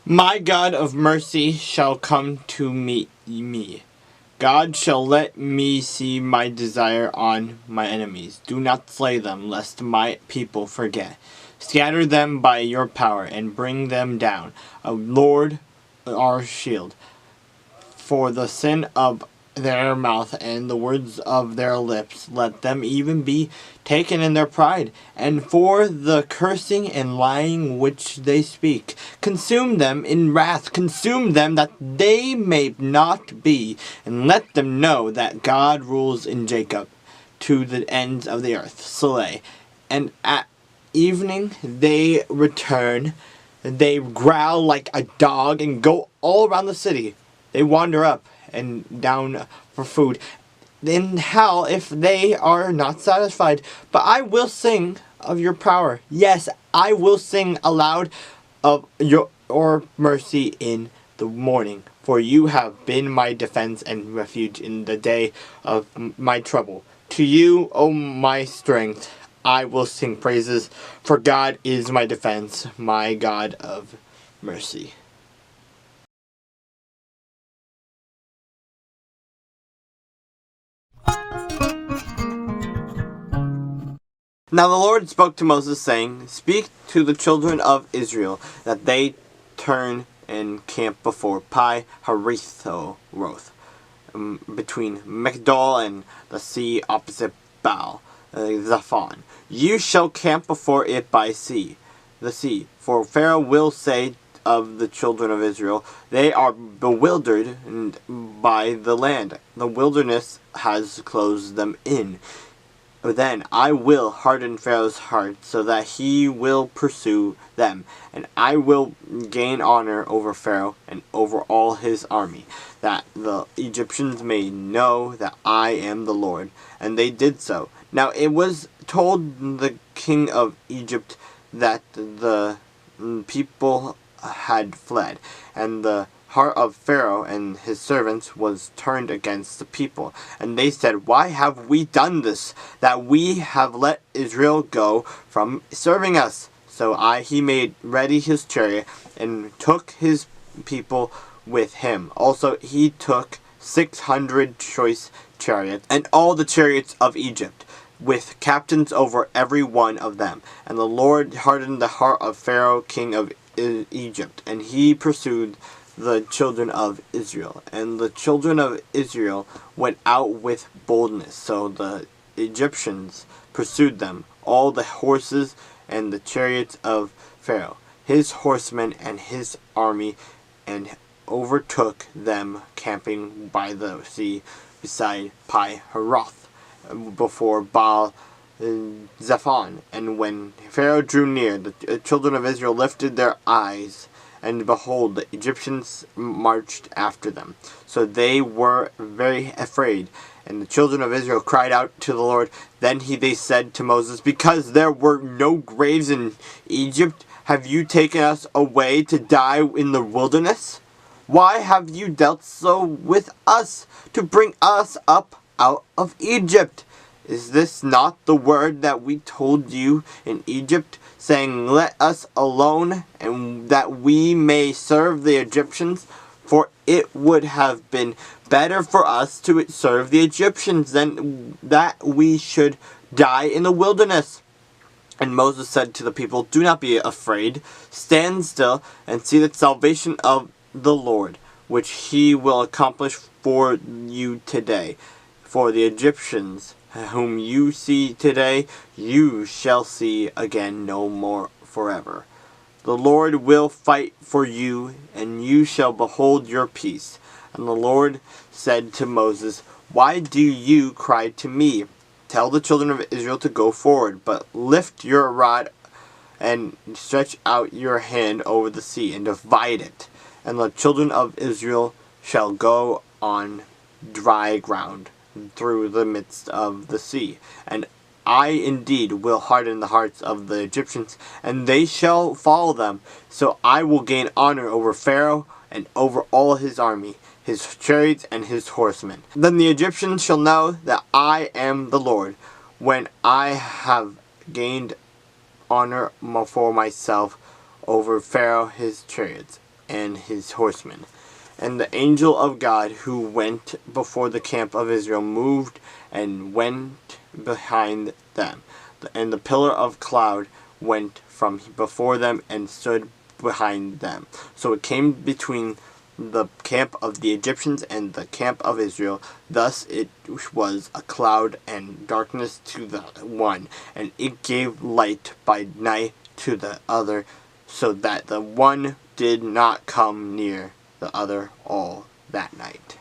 My God of mercy shall come to meet me. God shall let me see my desire on my enemies. Do not slay them, lest my people forget. Scatter them by your power, and bring them down. O Lord, our shield. For the sin of their mouth and the words of their lips, let them even be taken in their pride, and for the cursing and lying which they speak. Consume them in wrath, consume them that they may not be, and let them know that God rules in Jacob to the ends of the earth. Selah. And at evening they return, they growl like a dog and go all around the city. They wander up and down for food in hell if they are not satisfied. But I will sing of your power. Yes, I will sing aloud of your mercy in the morning. For you have been my defense and refuge in the day of my trouble. To you, O my strength, I will sing praises, for God is my defense, my God of mercy. Now the Lord spoke to Moses, saying, Speak to the children of Israel, that they turn and camp before Pi Hahiroth, between Migdol and the sea opposite Baal Zephon. You shall camp before it by the sea. For Pharaoh will say of the children of Israel, They are bewildered by the land. The wilderness has closed them in. Then I will harden Pharaoh's heart, so that he will pursue them, and I will gain honor over Pharaoh and over all his army, that the Egyptians may know that I am the Lord. And they did so. Now it was told the king of Egypt that the people had fled, and the heart of Pharaoh and his servants was turned against the people. And they said, Why have we done this, that we have let Israel go from serving us? So he made ready his chariot, and took his people with him. Also he took 600 choice chariots, and all the chariots of Egypt, with captains over every one of them. And the Lord hardened the heart of Pharaoh king of Egypt, and he pursued the children of Israel. And the children of Israel went out with boldness. So the Egyptians pursued them, all the horses and the chariots of Pharaoh, his horsemen and his army, and overtook them camping by the sea beside Pi Hahiroth, before Baal Zephon. And when Pharaoh drew near, the children of Israel lifted their eyes, and behold, the Egyptians marched after them. So they were very afraid. And the children of Israel cried out to the Lord. Then they said to Moses, Because there were no graves in Egypt, have you taken us away to die in the wilderness? Why have you dealt so with us, to bring us up out of Egypt? Is this not the word that we told you in Egypt, saying, Let us alone, and that we may serve the Egyptians? For it would have been better for us to serve the Egyptians than that we should die in the wilderness. And Moses said to the people, Do not be afraid. Stand still and see the salvation of the Lord, which he will accomplish for you today. For the Egyptians whom you see today, you shall see again no more forever. The Lord will fight for you, and you shall behold your peace. And the Lord said to Moses, Why do you cry to me? Tell the children of Israel to go forward, but lift your rod and stretch out your hand over the sea, and divide it. And the children of Israel shall go on dry ground through the midst of the sea. And I indeed will harden the hearts of the Egyptians, and they shall follow them. So I will gain honor over Pharaoh and over all his army, his chariots and his horsemen. Then the Egyptians shall know that I am the Lord, when I have gained honor for myself over Pharaoh his chariots, and his horsemen. And the angel of God who went before the camp of Israel moved and went behind them. And the pillar of cloud went from before them and stood behind them. So it came between the camp of the Egyptians and the camp of Israel. Thus it was a cloud and darkness to the one, and it gave light by night to the other, so that the one did not come near the other all that night.